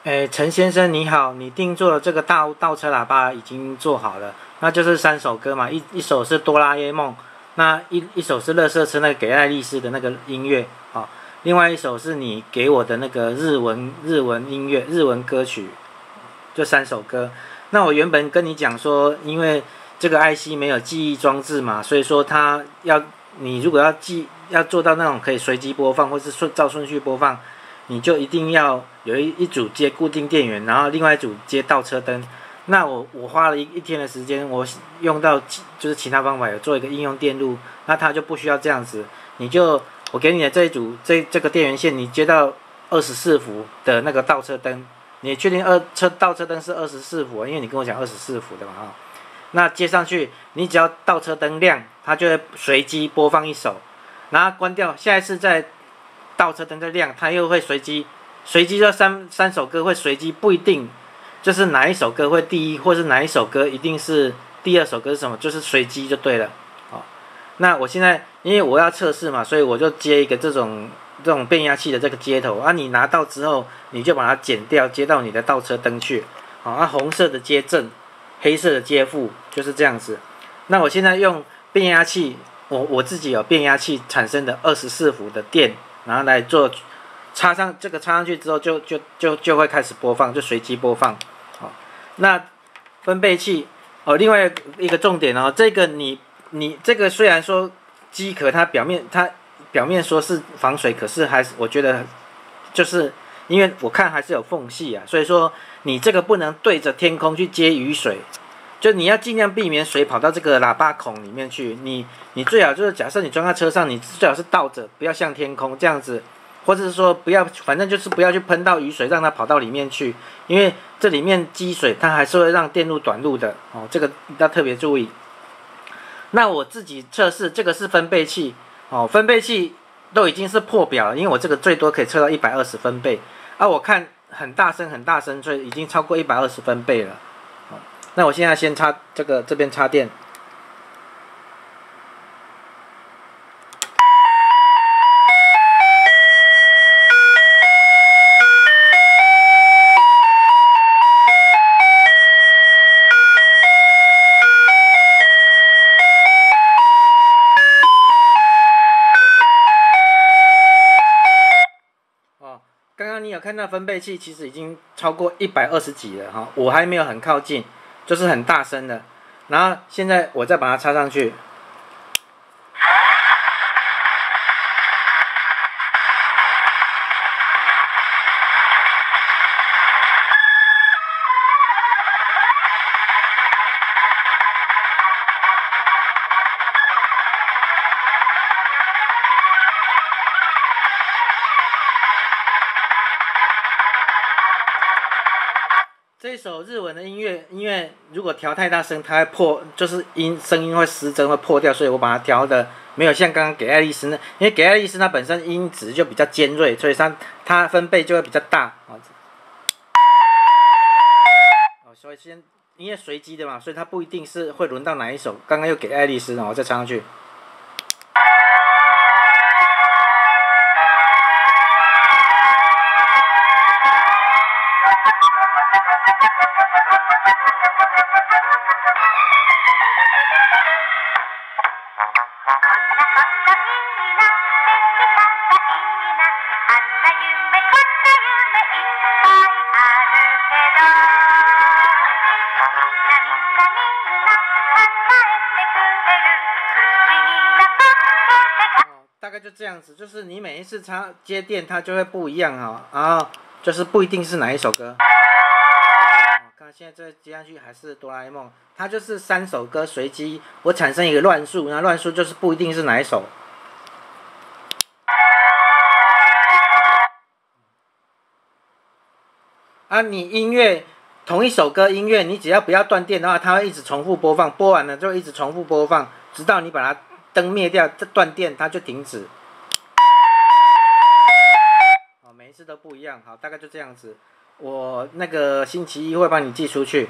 陈先生你好，你定做的这个倒车喇叭已经做好了，那就是3首歌嘛，一首是哆啦 A 梦，那一首是垃圾车那个给爱丽丝的那个音乐啊，另外一首是你给我的那个日文音乐日文歌曲，就3首歌。那我原本跟你讲说，因为这个 IC 没有记忆装置嘛，所以说你如果要做到那种可以随机播放或是照顺序播放，你就一定要有一组接固定电源，然后另外一组接倒车灯。那我花了一天的时间，我用到就是其他方法有做一个应用电路，那它就不需要这样子。我给你的这一组这个电源线，你接到24伏的那个倒车灯，你确定倒车灯是24伏？因为你跟我讲24伏的嘛啊。那接上去，你只要倒车灯亮，它就会随机播放一首，然后关掉，下一次再倒车灯再亮，它又会随机这三首歌会随机，不一定就是哪一首歌会第一，或是哪一首歌一定是第二首歌是什么，就是随机就对了。好，那我现在因为我要测试嘛，所以我就接一个这种变压器的这个接头啊，你拿到之后你就把它剪掉，接到你的倒车灯去。好，红色的接正，黑色的接负，就是这样子。那我现在用变压器，我自己有变压器产生的24伏的电，然后来做插上去之后就会开始播放，就随机播放。好，那分贝器另外一个重点这个你这个虽然说机壳它表面说是防水，可是我觉得就是因为我看还是有缝隙啊，所以说你这个不能对着天空去接雨水。就你要尽量避免水跑到这个喇叭孔里面去，你最好就是假设你装在车上，你最好是倒着，不要向天空这样子，或者是说反正就是不要去喷到雨水，让它跑到里面去，因为这里面积水它还是会让电路短路的这个要特别注意。那我自己测试这个是分贝器分贝器都已经是破表了，因为我这个最多可以测到120分贝我看很大声，所以已经超过120分贝了。那我现在先插这边插电。刚刚你有看到分贝器其实已经超过120几了我还没有很靠近，就是很大声的。然后现在我再把它插上去。这一首日文的音乐如果调太大声，它会破，就是声音会失真，会破掉，所以我把它调的没有像刚刚给爱丽丝因为给爱丽丝它本身音质就比较尖锐，所以它分贝就会比较大所以因为随机的嘛，所以它不一定是会轮到哪一首。刚刚又给爱丽丝我再插上去。大概就这样子，就是你每一次接电它就会不一样然后就是不一定是哪一首歌。看现在这接上去还是哆啦 A 梦，它就是3首歌随机，我产生一个乱数，那乱数就是不一定是哪一首。你同一首歌音乐，你只要不要断电的话，它会一直重复播放，播完了就一直重复播放，直到你把它灯灭掉，断电它就停止。每一次都不一样，好，大概就这样子。我那个星期一会帮你寄出去。